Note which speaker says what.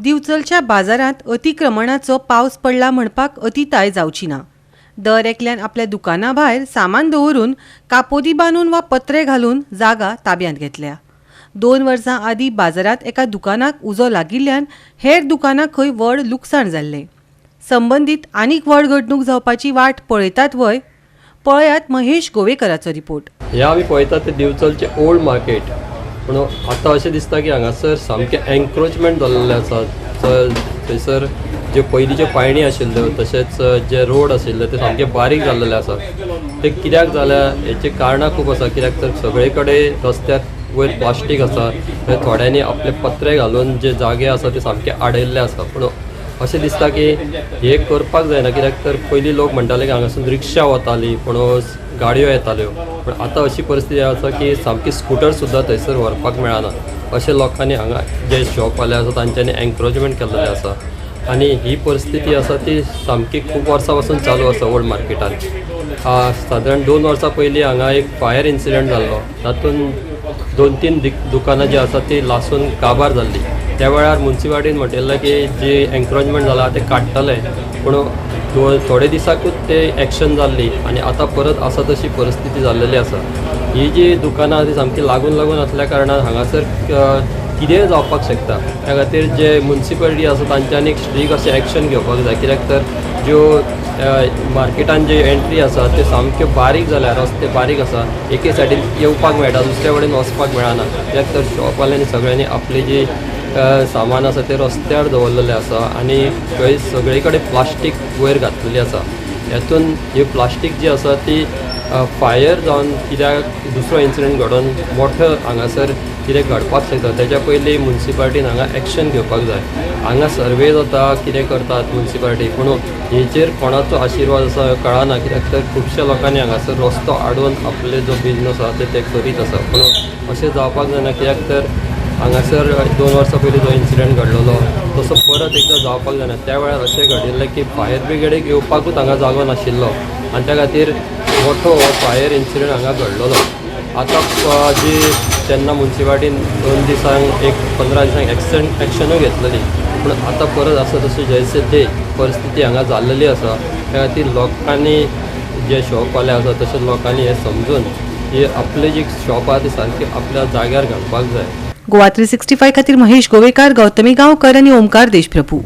Speaker 1: दिवचलच्या बाजारात अतिक्रमणाचो पावस पडला म्हणपाक अतिताय जावची ना। दर एकल्यान आपल्या दुकाना भायर सामान दवरून कापोदी बांदून वा पत्रे घालून जागा ताब्यांत घेतल्या। 2 वर्सां आदी बाजारात एका दुकानाक उजो लागिल्ल्यान हेर दुकानाक खंय व्हड लुकसाण जाल्ले। संबंधित आनीक व्हड घडणूक जावपाची वाट पळयतात वय पळयात महेश गोवेकराचो रिपोर्ट।
Speaker 2: हे आमी पळयतात ते दिवचलचे ओल्ड मार्केट, पूण आतां अशें दिसता की हांगासर सामकें एन्क्रोचमेंट जाल्लें आसा। थंयसर जे पयलींचे पायणी आशिल्ल्यो तशेंच जे रोड आशिल्ले ते सामके बारीक जाल्लेले आसा। ते कित्याक जाल्या हेची कारणां खूब आसा, कित्याक तर सगळे कडेन रस्त्याक वयर प्लास्टीक आसा, थोड्यांनी आपले पत्रे घालून जे जागे आसा ते सामके आडयल्ले आसा। पूण अशें दिसता की हे करपाक जायना, कित्याक तर पयलीं लोक म्हणटाले की हांगासून रिक्षा वताली पूण गाडयो येताल्यो, पूण आतां अशी परिस्थिती आसा की सामकी स्कूटर सुद्दां थंयसर व्हरपाक मेळना। अशें लोकांनी हांगा जे शॉपवाले आसा तांच्यांनी एन्क्रोचमेंट केल्लेलें आसा आनी ही परिस्थिती आसा ती सामकी खूब वर्सां पासून चालू आसा ओल्ड मार्केटान। सादारण 2 वर्सां पयलीं हांगा एक फायर इन्सिडंट जाल्लो, तातूंत 2-3 दुकानां जी आसा ती लासून काबार जाल्ली। त्या वेळार मुन्सिपाल्टीन म्हणिल्लें की जी एन्क्रोचमेंट जाला ते काडटले, पूण थोडे दिसाकूच ते एक्शन जाल्ली आनी आतां परत आसा तशी परिस्थिती जाल्लेली आसा। ही जी दुकानां ती सामकी लागून असल्या कारणान हांगासर कितेंय जावपाक शकता। त्या खातीर जे मुन्सिपाल्टी आसा तांच्यांनी स्ट्रीक अशें एक्शन घेवपाक जाय, कित्याक तर ज्यो मार्केटान जे एंट्री आसा ते सामके बारीक जाल्या, रस्ते बारीक आसा, एके सायडीन येवपाक मेळटा दुसऱ्या कडेन वचपाक मेळना। कित्याक तर शॉपवाल्यांनी सगळ्यांनी आपली जी सामान आसा ते रस्त्यार दवरलेलें आसा आनी थंय सगळे कडेन प्लास्टीक वयर घातलेली आसा। हेतून ही प्लास्टीक जी आसा ती फायर जावन कित्याक दुसरो इन्सिडंट घडोवन मोठो हांगासर कितें घडपाक शकता, तेच्या पयलीं मुन्सिपाल्टीन हांगा एक्शन घेवपाक जाय। हांगा सर्वे जाता, कितें करतात मुन्सिपाल्टी, पूण हेचेर कोणाचो आशिर्वाद आसा कळना, कित्याक तर खुबश्या लोकांनी हांगासर रस्तो आडोवन आपले जो बिझनस आसा ते करीत आसा। पूण अशें जावपाक जायना, कित्याक तर हांगासर 2 वर्सां पयलीं जो इन्सिडंट घडलेलो तसो परत एकदां जावपाक जायना। त्या वेळार अशें घडिल्लें की फायर ब्रिगेडीक येवपाकूच हांगा जागो नाशिल्लो आनी त्या खातीर मोठो फायर इन्सिडंट हांगा घडलेलो। आतां जी तेन्ना मुन्सिपाल्टीन 2 दिसांक 15 दिसांक एक्शनूय घेतलेली, पूण आतां परत आसा तशी जैसे ते परिस्थिती हांगा जाल्लेली आसा। त्या खातीर लोकांनी जे शॉपवाले आसा तशेंच लोकांनी हें समजून हे आपले जी शॉप आसा ती सारकी आपल्या जाग्यार घालपाक जाय।
Speaker 1: गोवा 365 खातीर महेश गोवेकार, गौतमी गांवकर आनी ओमकार देशप्रभू।